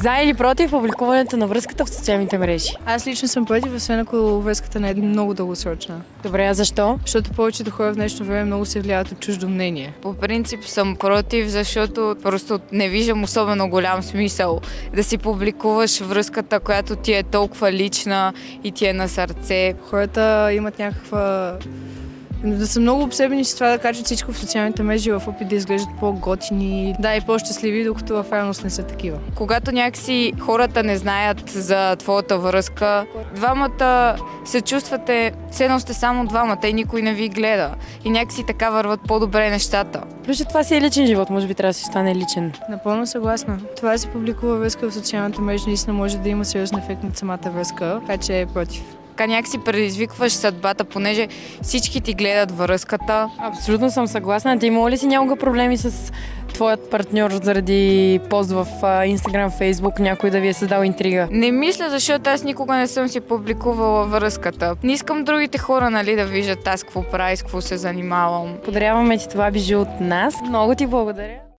За или против публикуването на връзката в социалните мрежи? Аз лично съм против, освен ако връзката не е много дългосрочна. Добре, а защо? Защото повечето хора в днешно време много се влияят от чуждо мнение. По принцип съм против, защото просто не виждам особено голям смисъл да си публикуваш връзката, която ти е толкова лична и ти е на сърце. Хората имат някаква... да са много обсебени с това да качат всичко в социалните мрежи в опит да изглеждат по-готини, да, и по-щастливи, докато в реалност не са такива. Когато някакси хората не знаят за твоята връзка, двамата се чувствате, все едно сте само двамата и никой не ви гледа. И някакси така върват по-добре нещата. Плюс, това си е личен живот, може би трябва да си остане личен. Напълно съгласна. Това да се публикува връзка в социалната мрежа наистина може да има сериозен ефект на самата връзка, така че е против. Така някакси предизвикваш съдбата, понеже всички ти гледат връзката. Абсолютно съм съгласна. Ти имала ли си някога проблеми с твоят партньор заради пост в Instagram, Facebook, някой да ви е създал интрига? Не мисля, защото аз никога не съм си публикувала връзката. Не искам другите хора, нали, да виждат аз какво правя, с какво се занимавам. Подаряваме ти това бижу от нас. Много ти благодаря.